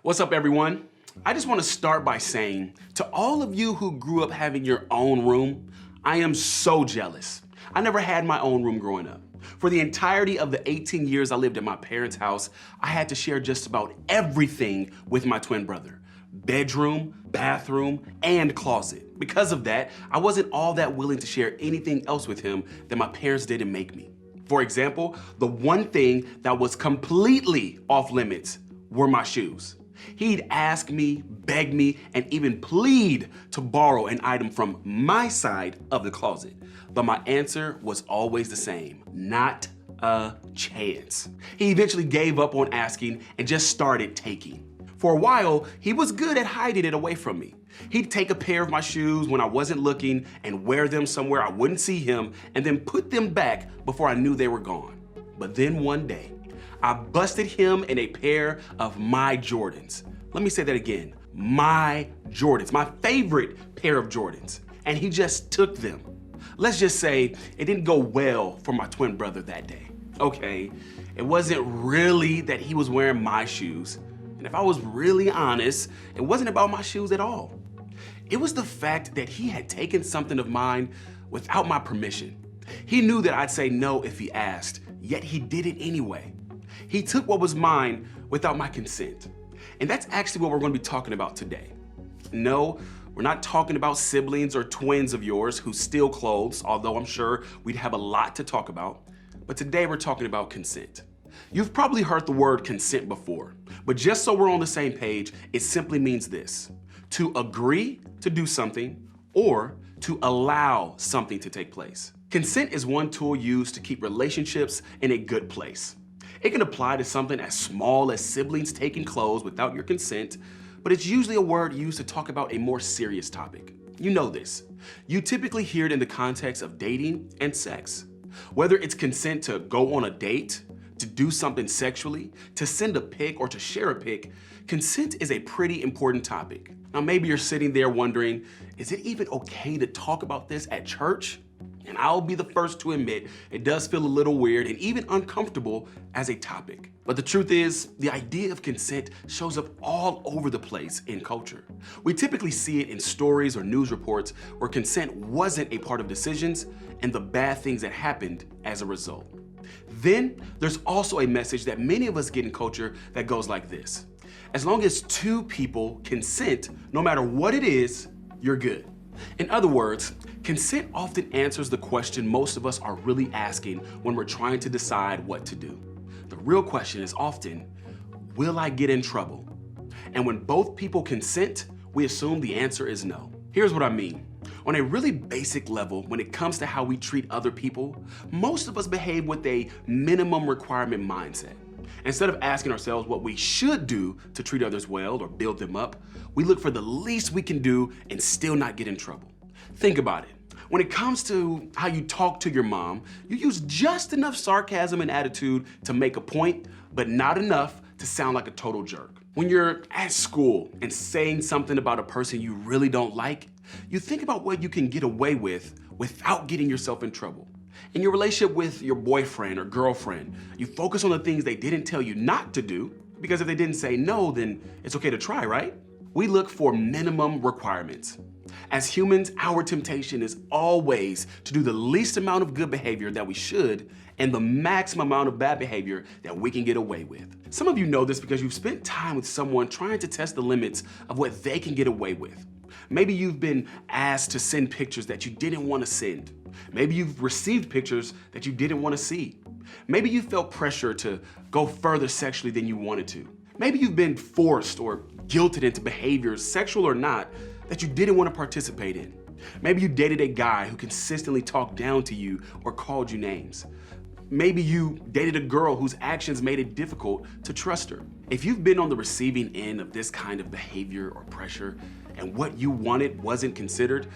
What's up, everyone? I just want to start by saying to all of you who grew up having your own room, I am so jealous. I never had my own room growing up. For the entirety of the 18 years I lived at my parents' house, I had to share just about everything with my twin brother. Bedroom, bathroom, and closet. Because of that, I wasn't all that willing to share anything else with him that my parents didn't make me. For example, the one thing that was completely off limits were my shoes. He'd ask me, beg me, and even plead to borrow an item from my side of the closet. But my answer was always the same: not a chance. He eventually gave up on asking and just started taking. For a while, he was good at hiding it away from me. He'd take a pair of my shoes when I wasn't looking and wear them somewhere I wouldn't see him, and then put them back before I knew they were gone. But then one day, I busted him in a pair of my Jordans. Let me say that again, my Jordans, my favorite pair of Jordans. And he just took them. Let's just say it didn't go well for my twin brother that day. Okay, it wasn't really that he was wearing my shoes. And if I was really honest, it wasn't about my shoes at all. It was the fact that he had taken something of mine without my permission. He knew that I'd say no if he asked, yet he did it anyway. He took what was mine without my consent. And that's actually what we're going to be talking about today. No, we're not talking about siblings or twins of yours who steal clothes, although I'm sure we'd have a lot to talk about. But today we're talking about consent. You've probably heard the word consent before, but just so we're on the same page, it simply means this: to agree to do something or to allow something to take place. Consent is one tool used to keep relationships in a good place. It can apply to something as small as siblings taking clothes without your consent, but it's usually a word used to talk about a more serious topic. You know this. You typically hear it in the context of dating and sex. Whether it's consent to go on a date, to do something sexually, to send a pic, or to share a pic, consent is a pretty important topic. Now, maybe you're sitting there wondering, is it even okay to talk about this at church? And I'll be the first to admit, it does feel a little weird and even uncomfortable as a topic. But the truth is, the idea of consent shows up all over the place in culture. We typically see it in stories or news reports where consent wasn't a part of decisions and the bad things that happened as a result. Then there's also a message that many of us get in culture that goes like this: as long as two people consent, no matter what it is, you're good. In other words, consent often answers the question most of us are really asking when we're trying to decide what to do. The real question is often, will I get in trouble? And when both people consent, we assume the answer is no. Here's what I mean. On a really basic level, when it comes to how we treat other people, most of us behave with a minimum requirement mindset. Instead of asking ourselves what we should do to treat others well or build them up, we look for the least we can do and still not get in trouble. Think about it. When it comes to how you talk to your mom, you use just enough sarcasm and attitude to make a point, but not enough to sound like a total jerk. When you're at school and saying something about a person you really don't like, you think about what you can get away with without getting yourself in trouble. In your relationship with your boyfriend or girlfriend, you focus on the things they didn't tell you not to do, because if they didn't say no, then it's okay to try, right? We look for minimum requirements. As humans, our temptation is always to do the least amount of good behavior that we should and the maximum amount of bad behavior that we can get away with. Some of you know this because you've spent time with someone trying to test the limits of what they can get away with. Maybe you've been asked to send pictures that you didn't want to send. Maybe you've received pictures that you didn't want to see. Maybe you felt pressure to go further sexually than you wanted to. Maybe you've been forced or guilted into behaviors, sexual or not, that you didn't want to participate in. Maybe you dated a guy who consistently talked down to you or called you names. Maybe you dated a girl whose actions made it difficult to trust her. If you've been on the receiving end of this kind of behavior or pressure, and what you wanted wasn't considered,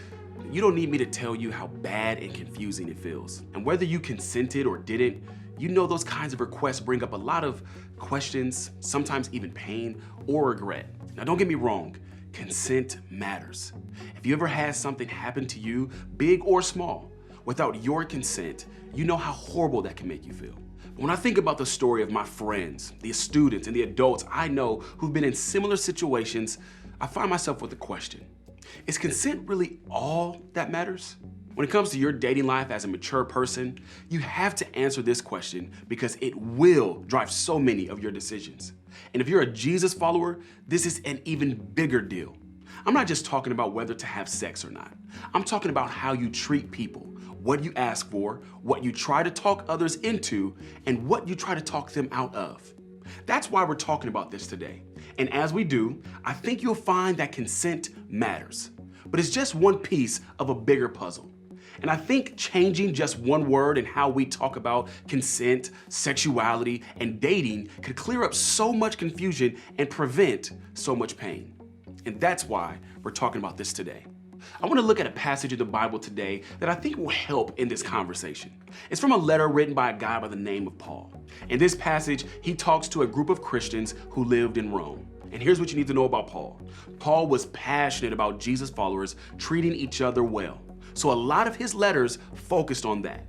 you don't need me to tell you how bad and confusing it feels. And whether you consented or didn't, you know those kinds of requests bring up a lot of questions, sometimes even pain or regret. Now, don't get me wrong, consent matters. If you ever had something happen to you, big or small, without your consent, you know how horrible that can make you feel. When I think about the story of my friends, the students, and the adults I know who've been in similar situations, I find myself with the question, is consent really all that matters? When it comes to your dating life as a mature person, you have to answer this question because it will drive so many of your decisions. And if you're a Jesus follower, this is an even bigger deal. I'm not just talking about whether to have sex or not. I'm talking about how you treat people, what you ask for, what you try to talk others into, and what you try to talk them out of. That's why we're talking about this today. And as we do, I think you'll find that consent matters. But it's just one piece of a bigger puzzle. And I think changing just one word in how we talk about consent, sexuality, and dating could clear up so much confusion and prevent so much pain. And that's why we're talking about this today. I want to look at a passage in the Bible today that I think will help in this conversation. It's from a letter written by a guy by the name of Paul. In this passage, he talks to a group of Christians who lived in Rome. And here's what you need to know about Paul. Paul was passionate about Jesus followers treating each other well. So a lot of his letters focused on that.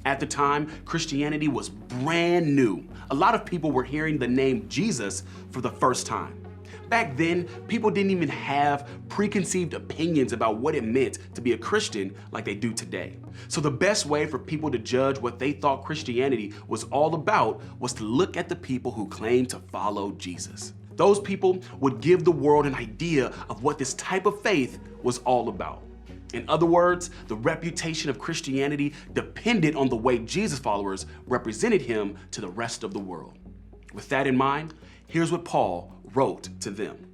At the time, Christianity was brand new. A lot of people were hearing the name Jesus for the first time. Back then, people didn't even have preconceived opinions about what it meant to be a Christian like they do today. So the best way for people to judge what they thought Christianity was all about was to look at the people who claimed to follow Jesus. Those people would give the world an idea of what this type of faith was all about. In other words, the reputation of Christianity depended on the way Jesus followers represented him to the rest of the world. With that in mind, here's what Paul wrote to them.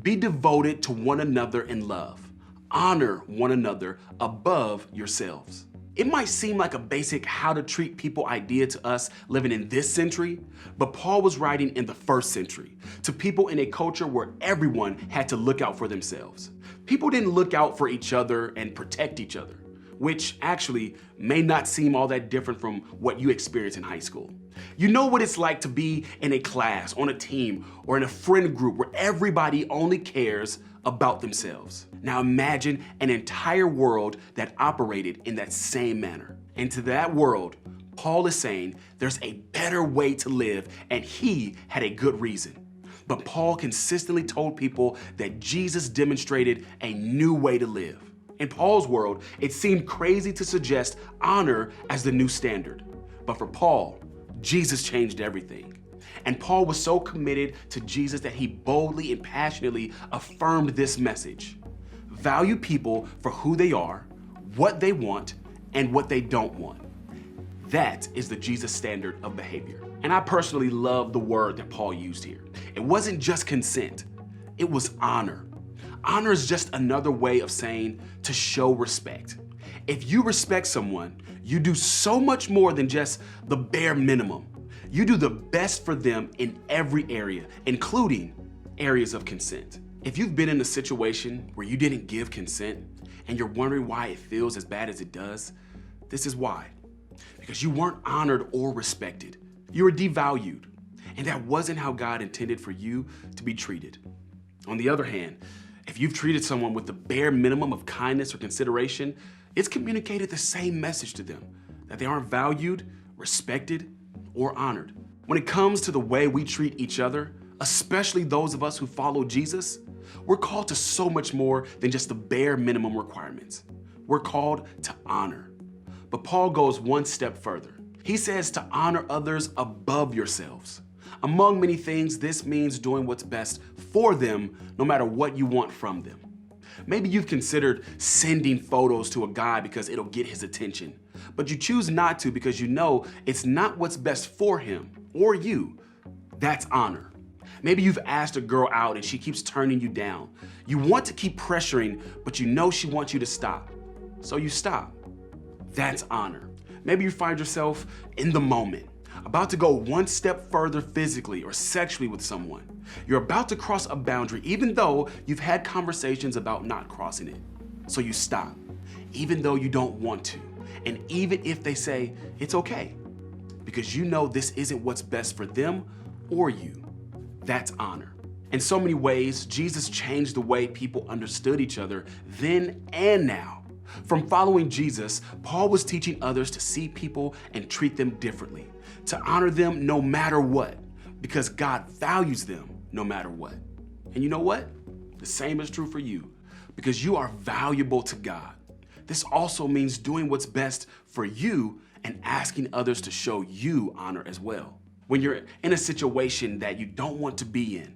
Be devoted to one another in love. Honor one another above yourselves. It might seem like a basic how to treat people idea to us living in this century, but Paul was writing in the first century to people in a culture where everyone had to look out for themselves. People didn't look out for each other and protect each other, which actually may not seem all that different from what you experienced in high school. You know what it's like to be in a class, on a team, or in a friend group where everybody only cares about themselves. Now imagine an entire world that operated in that same manner. And to that world, Paul is saying there's a better way to live, and he had a good reason. But Paul consistently told people that Jesus demonstrated a new way to live. In Paul's world, it seemed crazy to suggest honor as the new standard. But for Paul, Jesus changed everything. And Paul was so committed to Jesus that he boldly and passionately affirmed this message. Value people for who they are, what they want, and what they don't want. That is the Jesus standard of behavior. And I personally love the word that Paul used here. It wasn't just consent, it was honor. Honor is just another way of saying to show respect. If you respect someone, you do so much more than just the bare minimum. You do the best for them in every area, including areas of consent. If you've been in a situation where you didn't give consent and you're wondering why it feels as bad as it does, this is why. Because you weren't honored or respected. You were devalued. And that wasn't how God intended for you to be treated. On the other hand, if you've treated someone with the bare minimum of kindness or consideration, it's communicated the same message to them, that they aren't valued, respected, or honored. When it comes to the way we treat each other, especially those of us who follow Jesus, we're called to so much more than just the bare minimum requirements. We're called to honor. But Paul goes one step further. He says to honor others above yourselves. Among many things, this means doing what's best for them, no matter what you want from them. Maybe you've considered sending photos to a guy because it'll get his attention, but you choose not to because you know it's not what's best for him or you. That's honor. Maybe you've asked a girl out and she keeps turning you down. You want to keep pressuring, but you know she wants you to stop. So you stop. That's honor. Maybe you find yourself in the moment, about to go one step further physically or sexually with someone. You're about to cross a boundary even though you've had conversations about not crossing it. So you stop, even though you don't want to. And even if they say, it's okay, because you know this isn't what's best for them or you. That's honor. In so many ways, Jesus changed the way people understood each other then and now. From following Jesus, Paul was teaching others to see people and treat them differently, to honor them no matter what, because God values them no matter what. And you know what? The same is true for you, because you are valuable to God. This also means doing what's best for you and asking others to show you honor as well. When you're in a situation that you don't want to be in,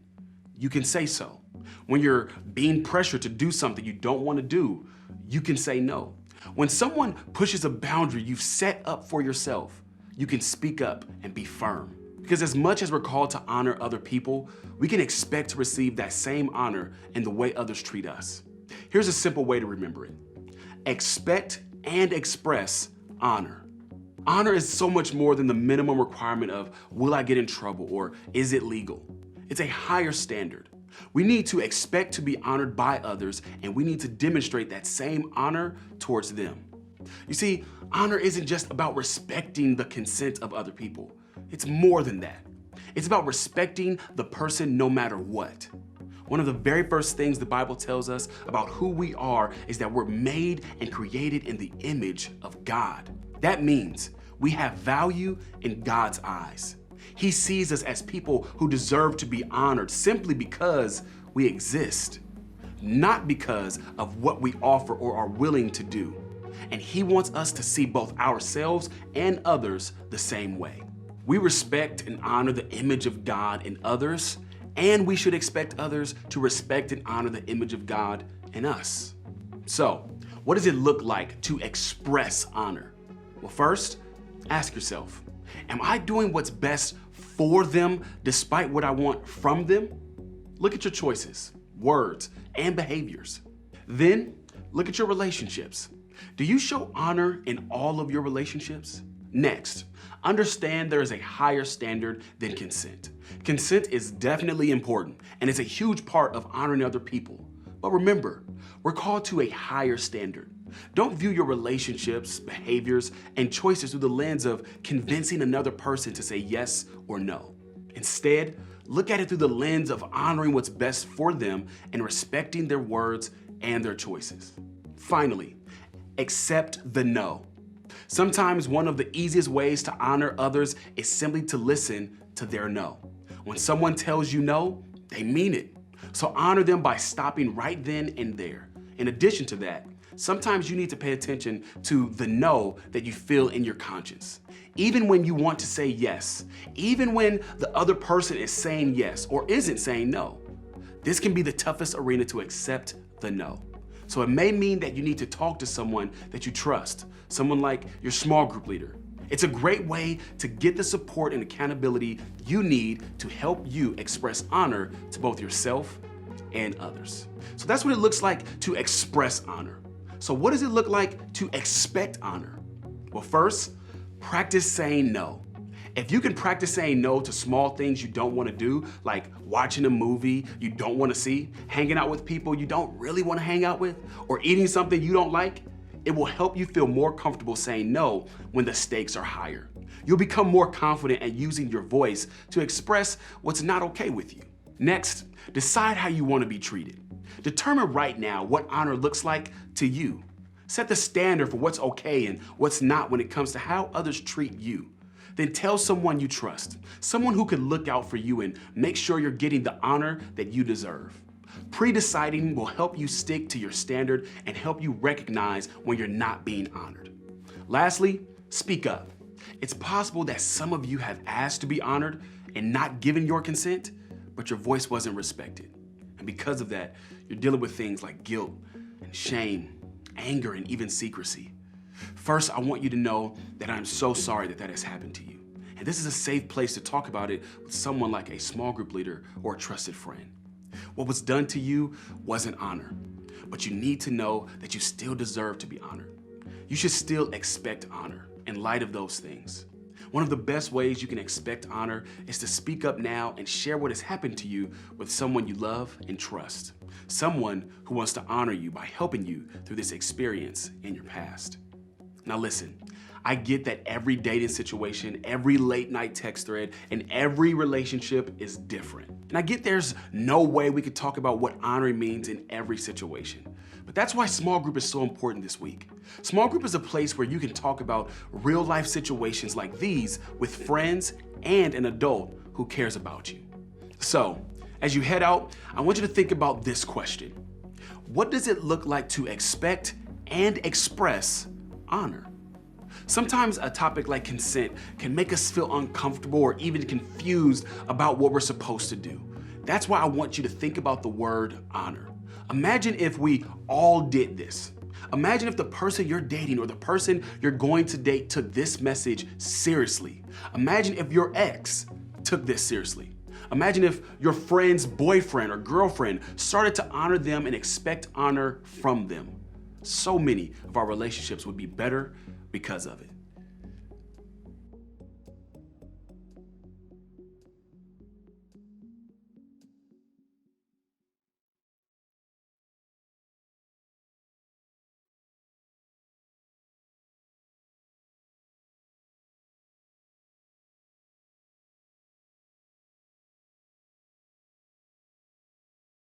you can say so. When you're being pressured to do something you don't want to do, you can say no. When someone pushes a boundary you've set up for yourself, you can speak up and be firm. Because as much as we're called to honor other people, we can expect to receive that same honor in the way others treat us. Here's a simple way to remember it. Expect and express honor. Honor is so much more than the minimum requirement of, will I get in trouble or is it legal? It's a higher standard. We need to expect to be honored by others, and we need to demonstrate that same honor towards them. You see, honor isn't just about respecting the consent of other people. It's more than that. It's about respecting the person no matter what. One of the very first things the Bible tells us about who we are is that we're made and created in the image of God. That means we have value in God's eyes. He sees us as people who deserve to be honored simply because we exist, not because of what we offer or are willing to do. And He wants us to see both ourselves and others the same way. We respect and honor the image of God in others, and we should expect others to respect and honor the image of God in us. So, what does it look like to express honor? Well, first, ask yourself, am I doing what's best for them despite what I want from them? Look at your choices, words, and behaviors. Then, look at your relationships. Do you show honor in all of your relationships? Next, understand there is a higher standard than consent. Consent is definitely important, and it's a huge part of honoring other people. But remember, we're called to a higher standard. Don't view your relationships, behaviors, and choices through the lens of convincing another person to say yes or no. Instead, look at it through the lens of honoring what's best for them and respecting their words and their choices. Finally, accept the no. Sometimes one of the easiest ways to honor others is simply to listen to their no. When someone tells you no, they mean it. So honor them by stopping right then and there. In addition to that, sometimes you need to pay attention to the no that you feel in your conscience. Even when you want to say yes, even when the other person is saying yes or isn't saying no, this can be the toughest arena to accept the no. So it may mean that you need to talk to someone that you trust, someone like your small group leader. It's a great way to get the support and accountability you need to help you express honor to both yourself and others. So that's what it looks like to express honor. So what does it look like to expect honor? Well, first, practice saying no. If you can practice saying no to small things you don't want to do, like watching a movie you don't want to see, hanging out with people you don't really want to hang out with, or eating something you don't like, it will help you feel more comfortable saying no when the stakes are higher. You'll become more confident at using your voice to express what's not okay with you. Next, decide how you want to be treated. Determine right now what honor looks like to you. Set the standard for what's okay and what's not when it comes to how others treat you. Then tell someone you trust, someone who can look out for you and make sure you're getting the honor that you deserve. Pre-deciding will help you stick to your standard and help you recognize when you're not being honored. Lastly, speak up. It's possible that some of you have asked to be honored and not given your consent, but your voice wasn't respected. And because of that, you're dealing with things like guilt and shame, anger, and even secrecy. First, I want you to know that I'm so sorry that that has happened to you. And this is a safe place to talk about it with someone like a small group leader or a trusted friend. What was done to you wasn't honor, but you need to know that you still deserve to be honored. You should still expect honor in light of those things. One of the best ways you can expect honor is to speak up now and share what has happened to you with someone you love and trust. Someone who wants to honor you by helping you through this experience in your past. Now listen, I get that every dating situation, every late night text thread, and every relationship is different. And I get there's no way we could talk about what honoring means in every situation. But that's why small group is so important this week. Small group is a place where you can talk about real life situations like these with friends and an adult who cares about you. So, as you head out, I want you to think about this question. What does it look like to expect and express honor? Sometimes a topic like consent can make us feel uncomfortable or even confused about what we're supposed to do. That's why I want you to think about the word honor. Imagine if we all did this. Imagine if the person you're dating or the person you're going to date took this message seriously. Imagine if your ex took this seriously. Imagine if your friend's boyfriend or girlfriend started to honor them and expect honor from them. So many of our relationships would be better because of it.